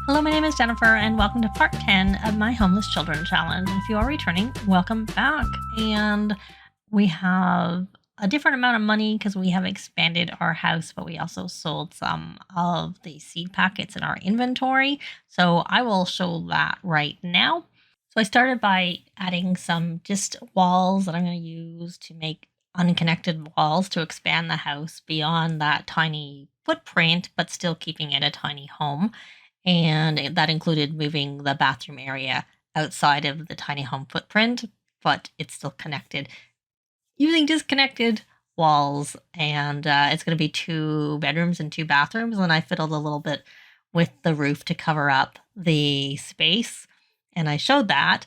Hello, my name is Jennifer, and welcome to part 10 of my Homeless Children Challenge. And if you are returning, welcome back. And we have a different amount of money because we have expanded our house, but we also sold some of the seed packets in our inventory. So I will show that right now. So I started by adding some just walls that I'm going to use to make unconnected walls to expand the house beyond that tiny footprint, but still keeping it a tiny home. And that included moving the bathroom area outside of the tiny home footprint, but it's still connected using disconnected walls. And it's going to be 2 bedrooms and 2 bathrooms. And I fiddled a little bit with the roof to cover up the space. And I showed that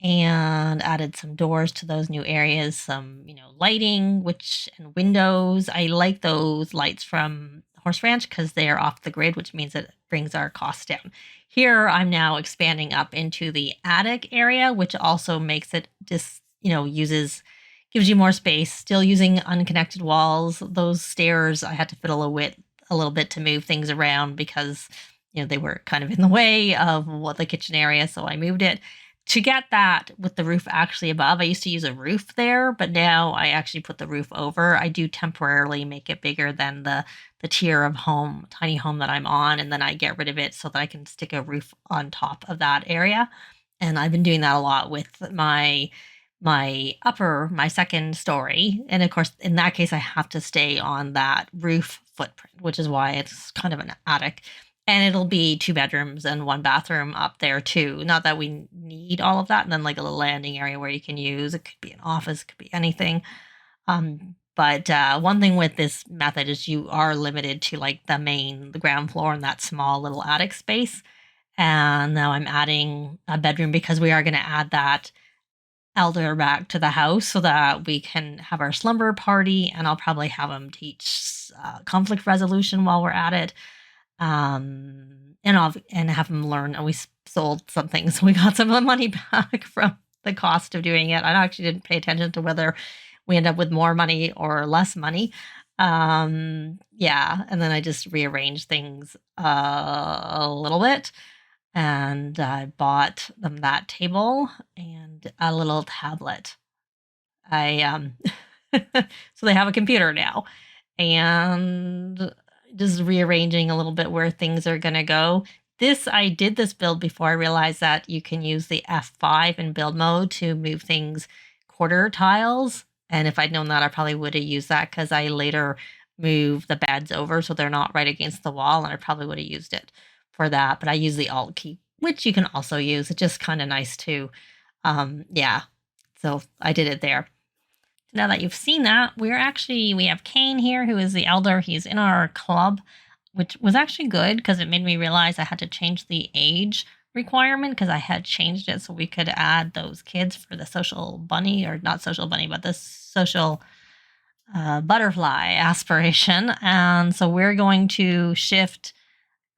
and added some doors to those new areas, some, lighting, and windows. I like those lights from Horse Ranch because they are off the grid, which means it brings our costs down. Here, I'm now expanding up into the attic area, which also makes it just, gives you more space, still using unconnected walls. Those stairs, I had to fiddle a little bit to move things around because, they were kind of in the way of the kitchen area. So I moved it. To get that with the roof actually above, I used to use a roof there, but now I actually put the roof over. I do temporarily make it bigger than the tier of tiny home that I'm on, and then I get rid of it so that I can stick a roof on top of that area. And I've been doing that a lot with my second story. And of course, in that case, I have to stay on that roof footprint, which is why it's kind of an attic. And it'll be 2 bedrooms and 1 bathroom up there too. Not that we need all of that. And then like a little landing area where you can use. It could be an office, it could be anything. But one thing with this method is you are limited to like the ground floor and that small little attic space. And now I'm adding a bedroom because we are going to add that elder back to the house so that we can have our slumber party. And I'll probably have him teach conflict resolution while we're at it. And have them learn. And we sold some things. We got some of the money back from the cost of doing it. I actually didn't pay attention to whether we end up with more money or less money. And then I just rearranged things a little bit. And I bought them that table and a little tablet. So they have a computer now. And just rearranging a little bit where things are going to go. I did this build before I realized that you can use the F5 in build mode to move things quarter tiles. And if I'd known that, I probably would have used that because I later moved the beds over so they're not right against the wall. And I probably would have used it for that. But I use the Alt key, which you can also use. It's just kind of nice too. So I did it there. Now that you've seen that, we have Kane here, who is the elder. He's in our club, which was actually good because it made me realize I had to change the age requirement because I had changed it so we could add those kids for the social bunny, or not social bunny, but the social butterfly aspiration. And so we're going to shift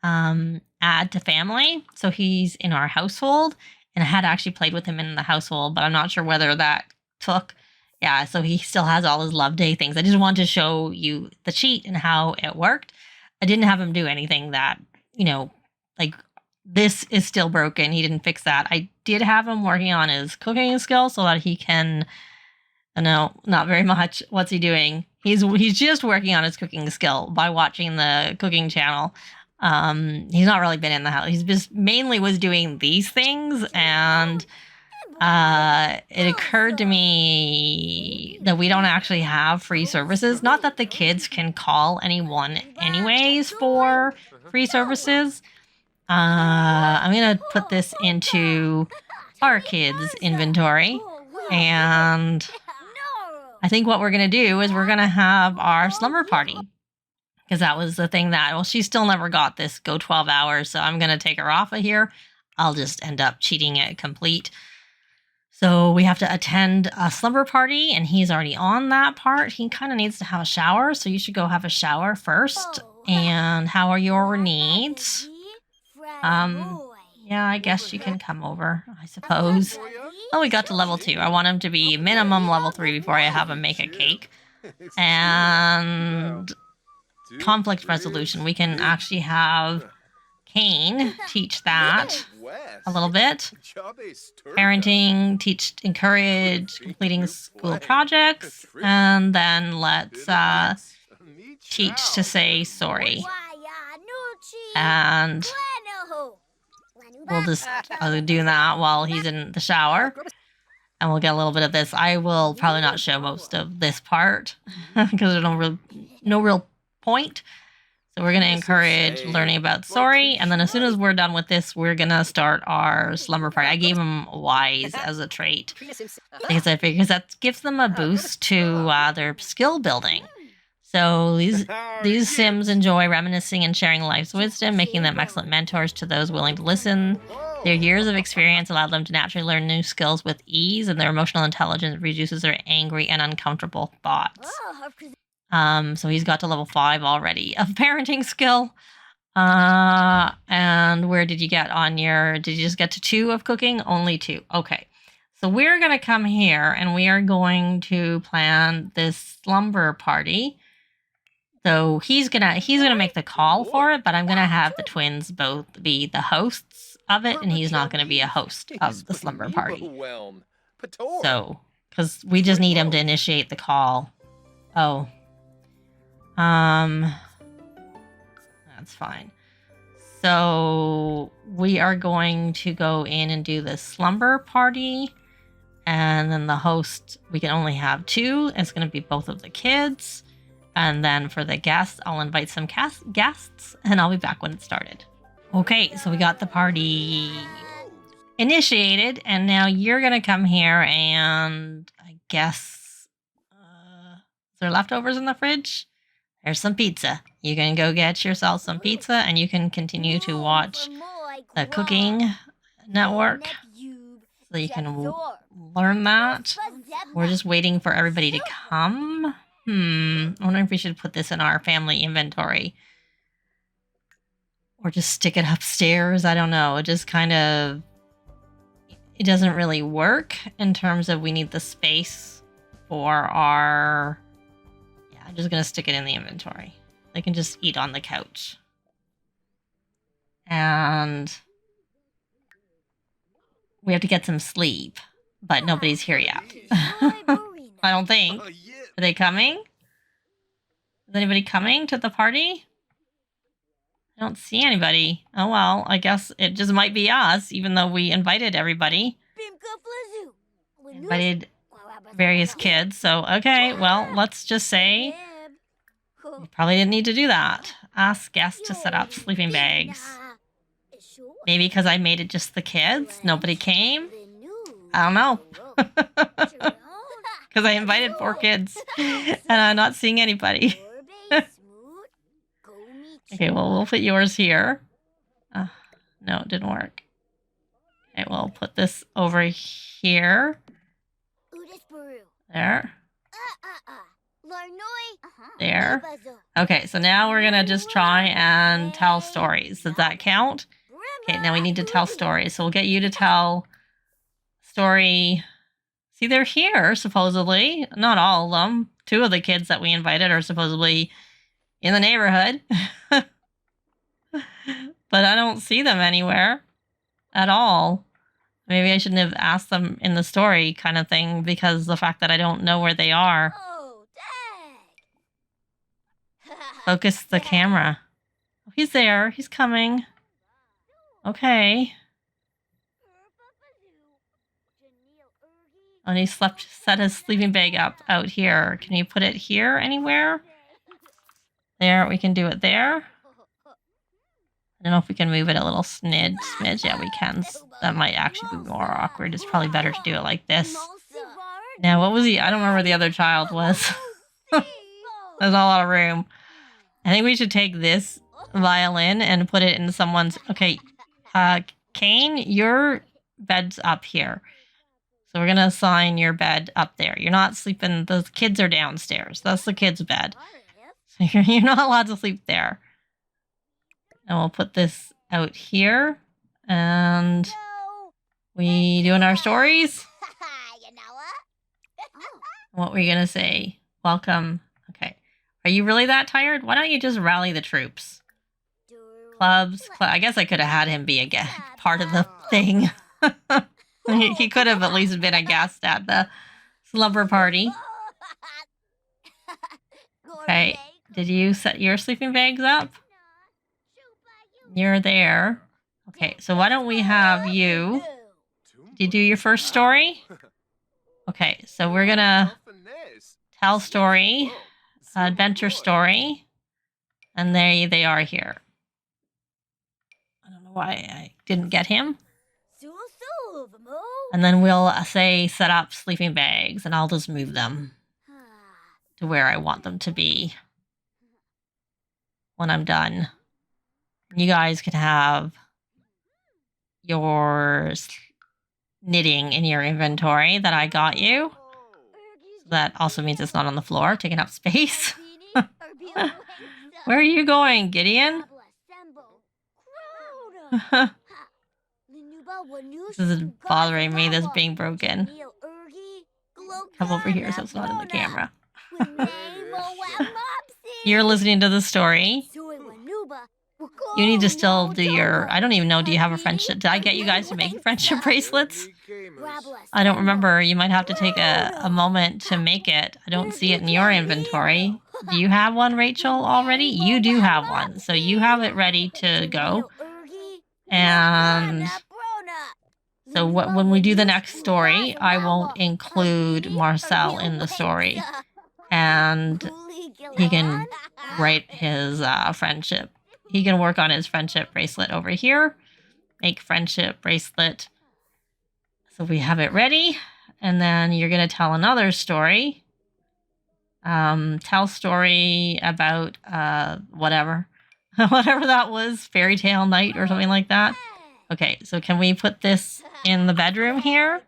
add to family. So he's in our household, and I had actually played with him in the household, but I'm not sure whether that took. Yeah, so he still has all his Love Day things. I just wanted to show you the cheat and how it worked. I didn't have him do anything that, like this is still broken. He didn't fix that. I did have him working on his cooking skill so that he can, no, not very much. What's he doing? He's just working on his cooking skill by watching the cooking channel. He's not really been in the house. He's just mainly was doing these things, and it occurred to me that we don't actually have free services. Not that the kids can call anyone anyways for free services. I'm going to put this into our kids' inventory. And I think what we're going to do is we're going to have our slumber party. Because that was the thing she still never got this go 12 hours. So I'm going to take her off of here. I'll just end up cheating it complete. So we have to attend a slumber party, and he's already on that part. He kind of needs to have a shower, so you should go have a shower first. And how are your needs? Yeah, I guess you can come over, I suppose. Oh, we got to level 2. I want him to be minimum level 3 before I have him make a cake. And conflict resolution. We can actually have Kane teach that a little bit. Parenting, encourage completing school projects, and then let's teach to say sorry. And we'll just do that while he's in the shower. And we'll get a little bit of this. I will probably not show most of this part because there's no real point. So we're going to encourage learning about sorry. And then as soon as we're done with this, we're going to start our slumber party. I gave him wise as a trait because I figure that gives them a boost to their skill building. So these Sims enjoy reminiscing and sharing life's wisdom, making them excellent mentors to those willing to listen. Their years of experience allow them to naturally learn new skills with ease, and their emotional intelligence reduces their angry and uncomfortable thoughts. So he's got to level 5 already of parenting skill. And where did you get on your... Did you just get to 2 of cooking? Only 2. Okay. So we're going to come here, and we are going to plan this slumber party. So he's gonna make the call for it, but I'm gonna have the twins both be the hosts of it, and he's not gonna be a host of the slumber party. So, because we just need him to initiate the call. Oh, that's fine. So we are going to go in and do the slumber party, and then the host, we can only have 2. It's gonna be both of the kids. And then for the guests, I'll invite some guests, and I'll be back when it started. Okay, so we got the party initiated, and now you're going to come here and I guess... is there leftovers in the fridge? There's some pizza. You can go get yourself some pizza, and you can continue to watch the Cooking Network so you can learn that. We're just waiting for everybody to come. I wonder if we should put this in our family inventory. Or just stick it upstairs. I don't know. It just kind of... It doesn't really work in terms of we need the space for our... Yeah, I'm just going to stick it in the inventory. They can just eat on the couch. And... we have to get some sleep. But nobody's here yet. I don't think. Are they coming? Is anybody coming to the party? I don't see anybody. Oh well, I guess it just might be us, even though we invited everybody. Invited various kids, so okay, well, let's just say we probably didn't need to do that. Ask guests to set up sleeping bags. Maybe because I made it just the kids, nobody came? I don't know. Because I invited 4 kids, and I'm not seeing anybody. Okay, well, we'll put yours here. No, it didn't work. Okay, we'll put this over here. There. There. Okay, so now we're going to just try and tell stories. Does that count? Okay, now we need to tell stories. So we'll get you to tell story... See, they're here, supposedly. Not all of them. 2 of the kids that we invited are supposedly in the neighborhood. But I don't see them anywhere at all. Maybe I shouldn't have asked them in the story kind of thing because the fact that I don't know where they are. Focus the camera. He's there. He's coming. Okay. And he set his sleeping bag up out here. Can you put it here anywhere? There, we can do it there. I don't know if we can move it a little smidge. Yeah, we can. That might actually be more awkward. It's probably better to do it like this. Now, what was he? I don't remember where the other child was. There's not a lot of room. I think we should take this violin and put it in someone's... Okay, Kane, your bed's up here. So we're going to assign your bed up there. You're not sleeping... The kids are downstairs. That's the kids' bed. So you're not allowed to sleep there. And we'll put this out here. And we doing our stories? What were you going to say? Welcome. Okay. Are you really that tired? Why don't you just rally the troops? Clubs. I guess I could have had him be a part of the thing. He could have at least been a guest at the slumber party. Okay, did you set your sleeping bags up? You're there. Okay, so why don't we have you... Did you do your first story? Okay, so we're gonna tell story, adventure story, and there they are here. I don't know why I didn't get him. And then we'll say set up sleeping bags, and I'll just move them to where I want them to be when I'm done. You guys can have your knitting in your inventory that I got you. That also means it's not on the floor, taking up space. Where are you going, Gideon? This is bothering me, this being broken. Come over here so it's not in the camera. You're listening to the story. You need to still do your... I don't even know, do you have a friendship? Did I get you guys to make friendship bracelets? I don't remember. You might have to take a moment to make it. I don't see it in your inventory. Do you have one, Rachel, already? You do have one. So you have it ready to go. And so when we do the next story, I won't include Marcel in the story. And he can write his friendship. He can work on his friendship bracelet over here. Make friendship bracelet. So we have it ready. And then you're going to tell another story. Tell story about whatever. Whatever that was. Fairy tale night or something like that. Okay, so can we put this in the bedroom here?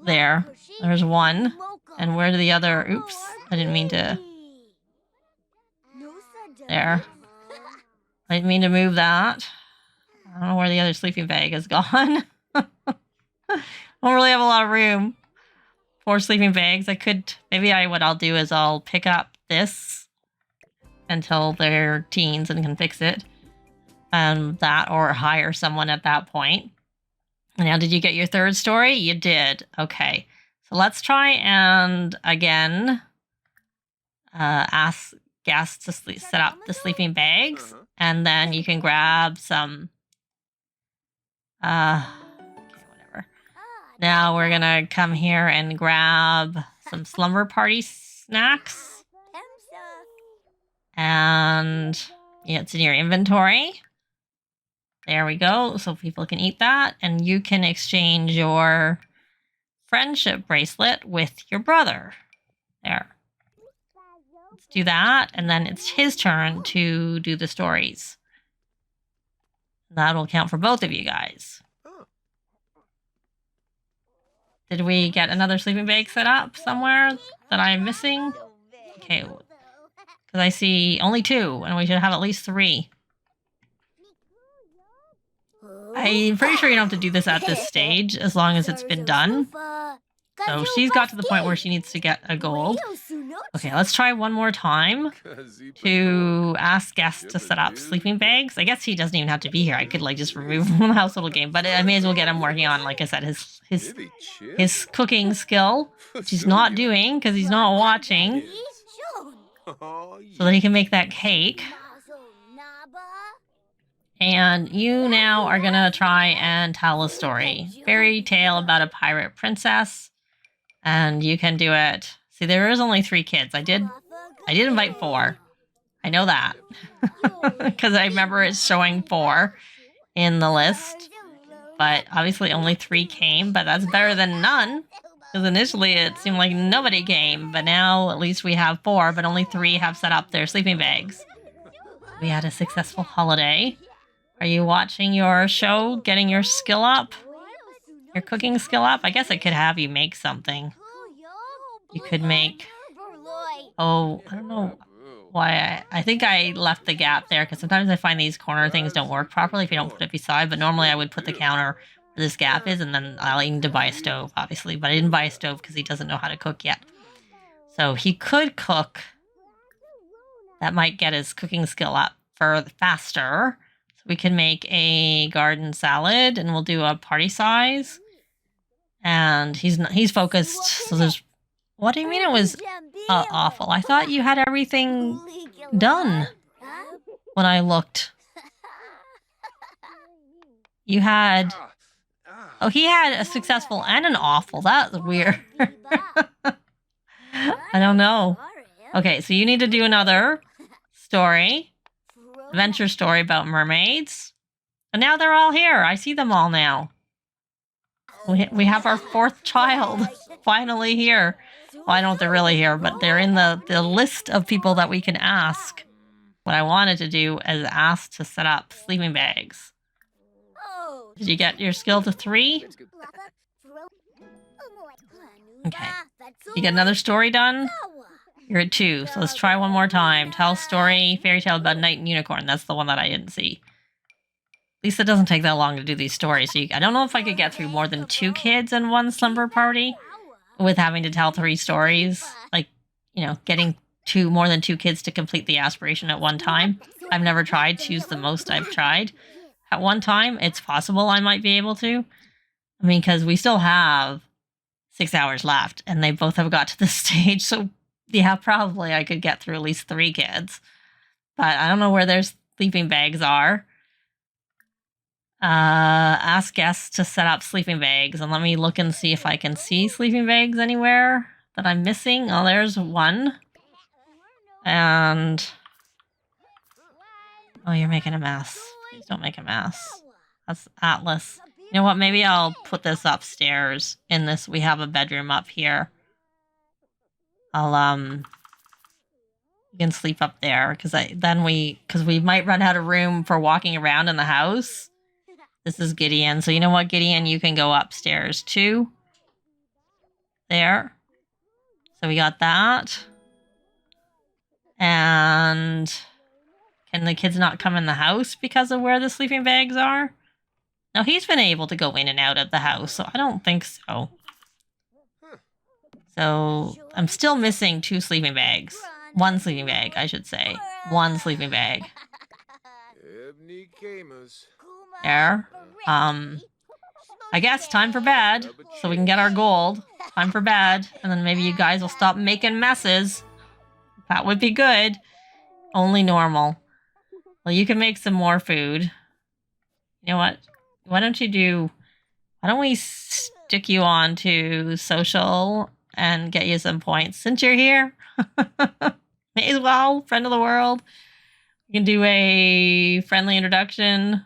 There. There's one. And where do the other... Oops. I didn't mean to... There. I didn't mean to move that. I don't know where the other sleeping bag has gone. Don't really have a lot of room for sleeping bags. I could... Maybe what I'll do is I'll pick up this until they're teens and can fix it. That, or hire someone at that point. Now, did you get your third story? You did. Okay. So let's try and, again, ask guests to set up the sleeping bags. And then you can grab some... okay, whatever. Now we're going to come here and grab some slumber party snacks. And yeah, it's in your inventory. There we go. So people can eat that. And you can exchange your friendship bracelet with your brother. There. Let's do that. And then it's his turn to do the stories. That'll count for both of you guys. Did we get another sleeping bag set up somewhere that I'm missing? Okay. Because I see only 2, and we should have at least 3. I'm pretty sure you don't have to do this at this stage, as long as it's been done. So she's got to the point where she needs to get a gold. Okay, let's try one more time to ask guests to set up sleeping bags. I guess he doesn't even have to be here. I could like just remove him from the household game, but I may as well get him working on, like I said, his cooking skill, which he's not doing because he's not watching, so that he can make that cake. And you now are going to try and tell a story. Fairy tale about a pirate princess. And you can do it. See, there is only 3 kids. I did invite 4. I know that. Because I remember it's showing 4 in the list. But obviously only 3 came. But that's better than none. Because initially it seemed like nobody came. But now at least we have 4. But only 3 have set up their sleeping bags. We had a successful holiday. Are you watching your show, getting your skill up? Your cooking skill up? I guess I could have you make something. You could make... Oh, I don't know why. I think I left the gap there, because sometimes I find these corner things don't work properly if you don't put it beside. But normally I would put the counter where this gap is, and then I'll need to buy a stove, obviously. But I didn't buy a stove because he doesn't know how to cook yet. So he could cook That might get his cooking skill up faster. So we can make a garden salad, and we'll do a party size. And he's focused. So there's. What do you mean it was awful? I thought you had everything done when I looked. You had. Oh, he had a successful and an awful. That's weird. I don't know. Okay, so you need to do another story. Adventure story about mermaids. And now they're all here. I see them all now. We have our 4th child finally here. Well, I don't know if they're really here, but they're in the list of people that we can ask. What I wanted to do is ask to set up sleeping bags. Did you get your skill to 3? Okay. You get another story done? You're at 2, so let's try one more time. Tell a story, fairy tale about Knight and Unicorn. That's the one that I didn't see. At least it doesn't take that long to do these stories. So I don't know if I could get through more than 2 kids in one slumber party with having to tell 3 stories. Like, you know, getting more than 2 kids to complete the aspiration at one time. I've never tried. Choose the most I've tried. At one time, it's possible I might be able to. I mean, because we still have 6 hours left, and they both have got to this stage. So, yeah, probably I could get through at least 3 kids. But I don't know where their sleeping bags are. Ask guests to set up sleeping bags, and let me look and see if I can see sleeping bags anywhere that I'm missing. Oh, there's one. And oh, you're making a mess. Please don't make a mess. That's Atlas. You know what? Maybe I'll put this upstairs in this. We have a bedroom up here. You can sleep up there because we might run out of room for walking around in the house. This is Gideon. So you know what, Gideon? You can go upstairs too. There. So we got that. And can the kids not come in the house because of where the sleeping bags are? No, he's been able to go in and out of the house, so I don't think so. So I'm still missing 2 sleeping bags. 1 sleeping bag, I should say. 1 sleeping bag. There. I guess time for bed, so we can get our gold. Time for bed, and then maybe you guys will stop making messes. That would be good. Only normal. Well, you can make some more food. You know what? Why don't we stick you on to social and get you some points since you're here? May as well, friend of the world. You can do a friendly introduction.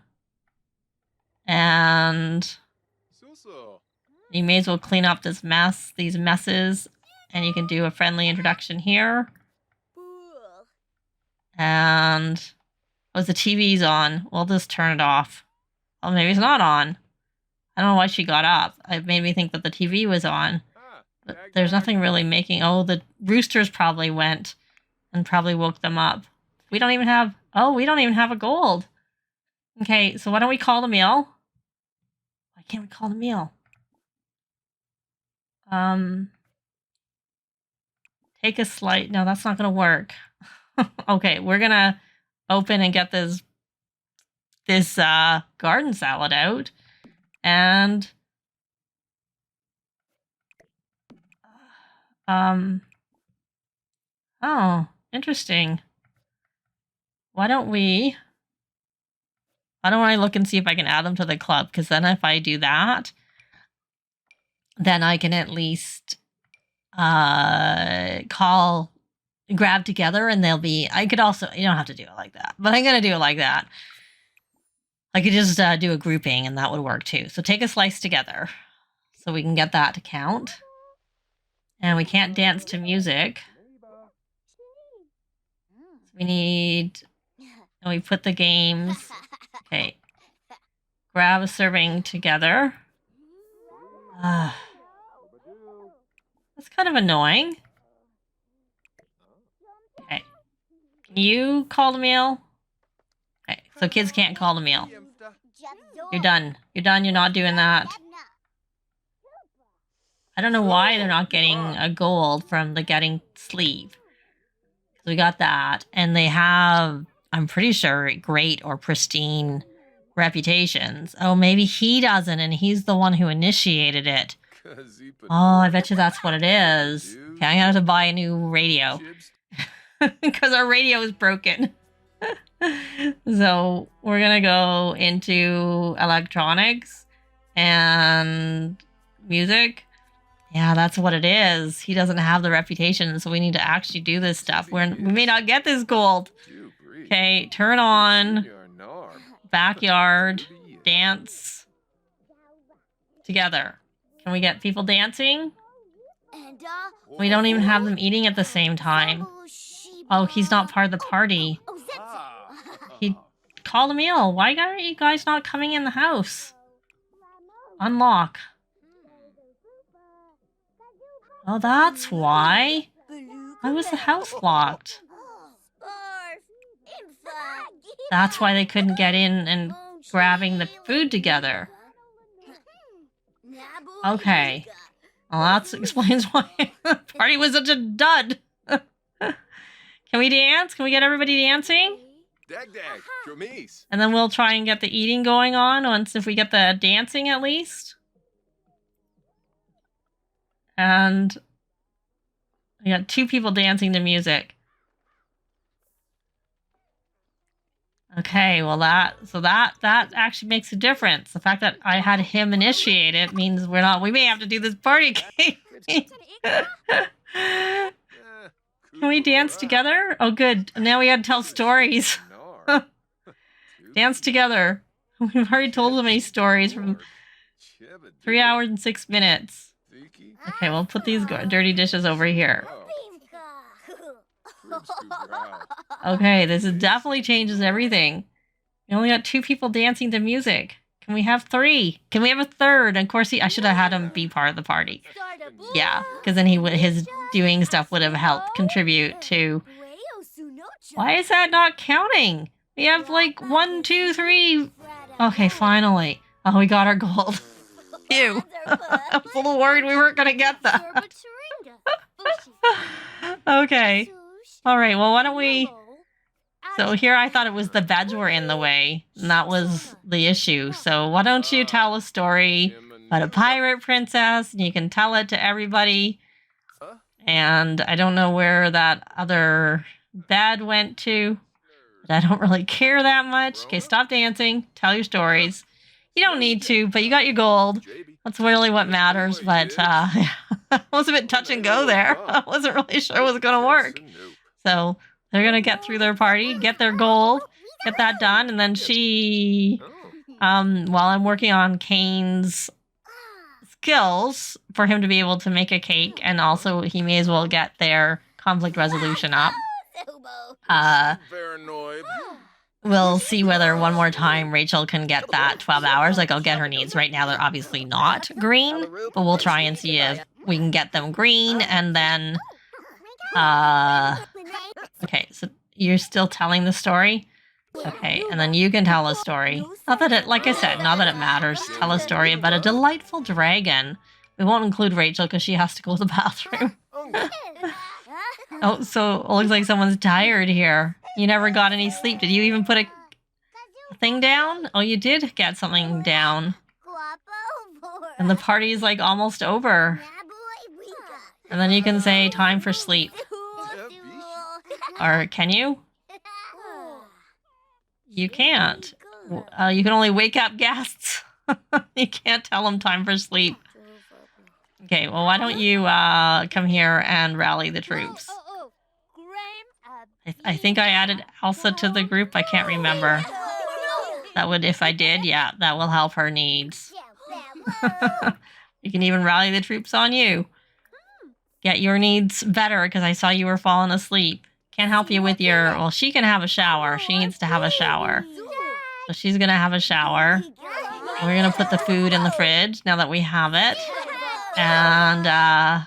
And you may as well clean up these messes. And you can do a friendly introduction here. And the TV's on. We'll just turn it off. Oh, maybe it's not on. I don't know why she got up. It made me think that the TV was on. But there's nothing really making... Oh, the roosters probably went and probably woke them up. We don't even have a gold. Okay, so why don't we call the meal? Why can't we call the meal? Take a slice. No, that's not going to work. Okay, we're going to open and get this garden salad out. And oh, interesting. Why don't I look and see if I can add them to the club? Because then if I do that, then I can at least grab together, and they'll be... I could also... You don't have to do it like that, but I'm going to do it like that. I could just do a grouping, and that would work too. So take a slice together so we can get that to count. And we can't dance to music. So we need... And we put the games... Okay. Grab a serving together. That's kind of annoying. Okay. Can you call the meal? Okay, so kids can't call the meal. You're done. You're done. You're not doing that. I don't know why they're not getting a gold from the getting sleeve. So we got that. And they have, I'm pretty sure, great or pristine reputations. Oh, maybe he doesn't, and he's the one who initiated it. Oh, I bet you that's what it is. Okay, I'm gonna have to buy a new radio. Because our radio is broken. So we're gonna go into electronics and music. Yeah, that's what it is. He doesn't have the reputation, so we need to actually do this stuff. We may not get this gold. Okay, turn on backyard dance together. Can we get people dancing? We don't even have them eating at the same time. Oh, he's not part of the party. He called a meal. Why are you guys not coming in the house? Unlock. Oh, that's why. Why was the house locked? That's why they couldn't get in and grabbing the food together. Okay. Well, that explains why the party was such a dud. Can we dance? Can we get everybody dancing? And then we'll try and get the eating going on once if we get the dancing at least. And we got 2 people dancing to music. Okay, well that actually makes a difference. The fact that I had him initiate it means we may have to do this party game. Can we dance together? Oh good, now we gotta tell stories. Dance together. We've already told so many stories from 3 hours and 6 minutes. Okay, we'll put these dirty dishes over here. Okay, this definitely changes everything. We only got 2 people dancing to music. Can we have 3? Can we have a third? And of course, I should have had him be part of the party. Yeah, because then his doing stuff would have helped contribute to... Why is that not counting? We have like 1, 2, 3. Okay, finally. Oh, we got our gold. Ew. I was a little worried we weren't going to get that. Okay. All right, well, why don't we... So here I thought it was the beds were in the way, and that was the issue. So why don't you tell a story about a pirate princess, and you can tell it to everybody. And I don't know where that other bed went to, but I don't really care that much. Okay, stop dancing. Tell your stories. You don't need to, but you got your gold. That's really what matters, but I was a bit touch and go there. I wasn't really sure it was going to work. So they're going to get through their party, get their gold, get that done, and then while I'm working on Kane's skills for him to be able to make a cake, and also he may as well get their conflict resolution up. We'll see whether one more time Rachel can get that 12 hours. Like, I'll get her needs. Right now, they're obviously not green, but we'll try and see if we can get them green, and then... Okay, so you're still telling the story? Okay, and then you can tell a story. Not that it, like I said, not that it matters. Tell a story about a delightful dragon. We won't include Rachel because she has to go to the bathroom. Oh, so it looks like someone's tired here. You never got any sleep. Did you even put a thing down? Oh, you did get something down. And the party is like almost over. And then you can say time for sleep. Or can you? You can't. You can only wake up guests. You can't tell them time for sleep. Okay, well, why don't you come here and rally the troops? I think I added Elsa to the group. I can't remember. That would, if I did, yeah, that will help her needs. You can even rally the troops on you. Get your needs better because I saw you were falling asleep. Can't help you with your... Well, she can have a shower. She needs to have a shower. So she's going to have a shower. We're going to put the food in the fridge now that we have it. And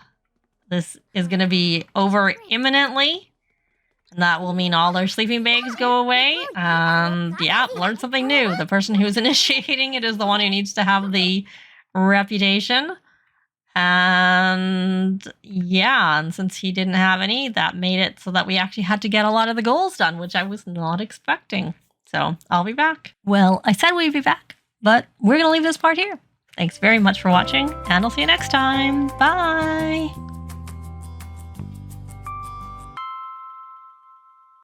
this is going to be over imminently. And that will mean all their sleeping bags go away. And yeah, learn something new. The person who's initiating it is the one who needs to have the reputation. And yeah, and since he didn't have any, that made it so that we actually had to get a lot of the goals done, which I was not expecting. So I'll be back. Well, I said we'd be back, but we're going to leave this part here. Thanks very much for watching, and I'll see you next time. Bye!